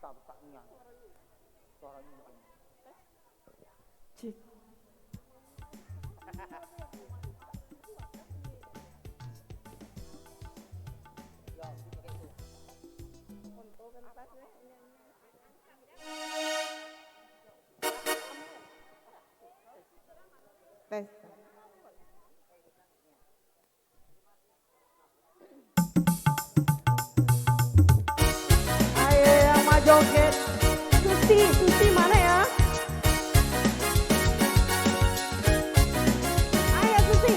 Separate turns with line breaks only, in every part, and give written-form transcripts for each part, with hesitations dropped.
Suaranya
Cik. Tes. Ayo yang mau joget. Susi mana ya? Ayo Susi.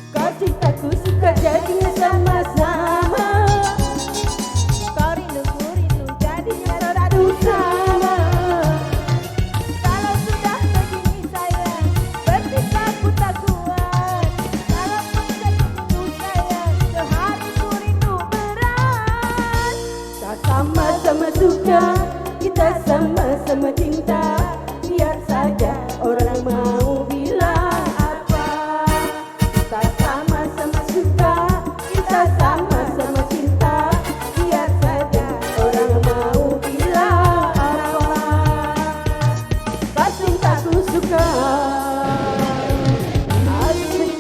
Kau cintaku suka jadinya sama-sama. Kau rinduku rindu jadinya radu sama. Kalau sudah begini sayang, berpisah ku tak kuat. Kalaupun seminggu sayang, sehari ku rindu berat. Kita sama-sama suka, kita sama-sama cinta. Biar saja orang mau bilang apa. Kita sama-sama suka, kita sama-sama cinta. Biar saja orang mau bilang apa. Kau cintaku suka. Asik.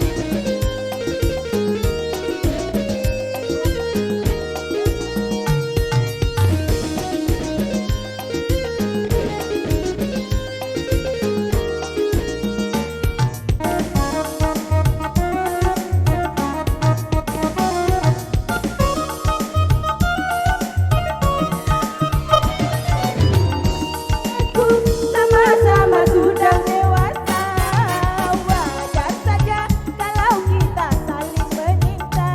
Sama-sama sudah dewasa, wajar saja kalau kita saling menyinta.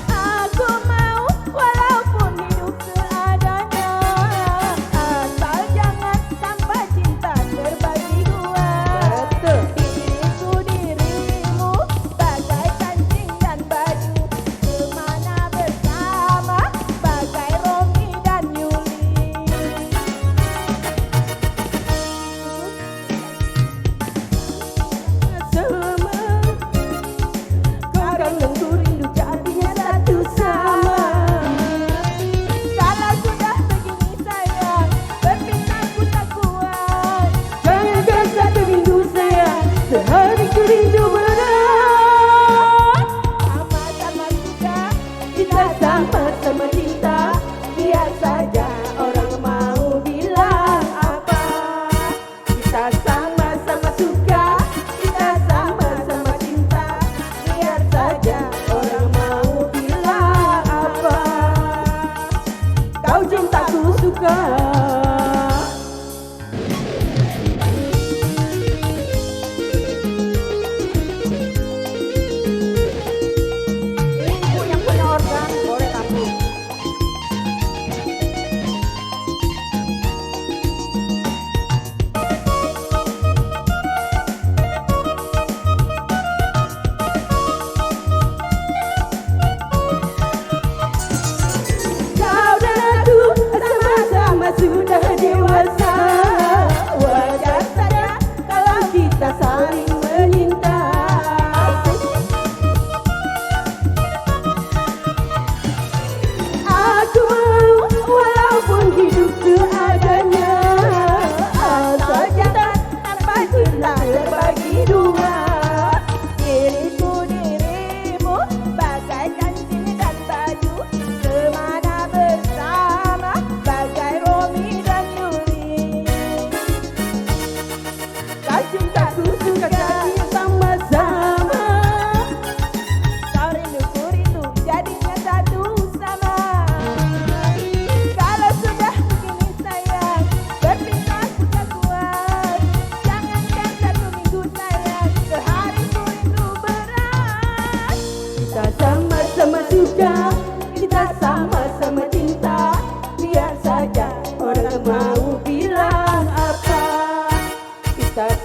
Aku mau walaupun hidup seadanya, asal jangan sampai cinta terbagi dua. Diriku dirimu bagai kancing dan baju, kemana bersama bagai Romi dan Yuli. Sama kau kangenku rindu jadinya satu sama. Kalau sudah begini sayang, berpisah ku tak kuat. Jangankan satu minggu sayang, sehari ku rindu berat. Sama-sama suka, kita sama-sama cinta. Biar saja orang mau bilang apa. Kita sama-sama suka, kita sama-sama cinta. Biar saja orang mau bilang apa. Kau cintaku suka. Ibu yang punya organ boleh tampil.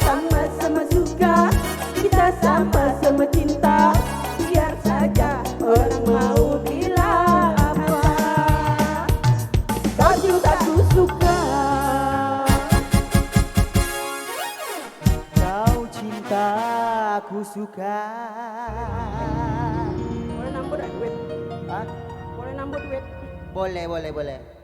sama-sama suka, kita sama-sama cinta. Biar saja orang mau bilang apa, kau juga ku suka.
Kau cinta, aku suka.
Boleh nambah duit?
Hah?
Boleh nambah duit?
Boleh, boleh, boleh.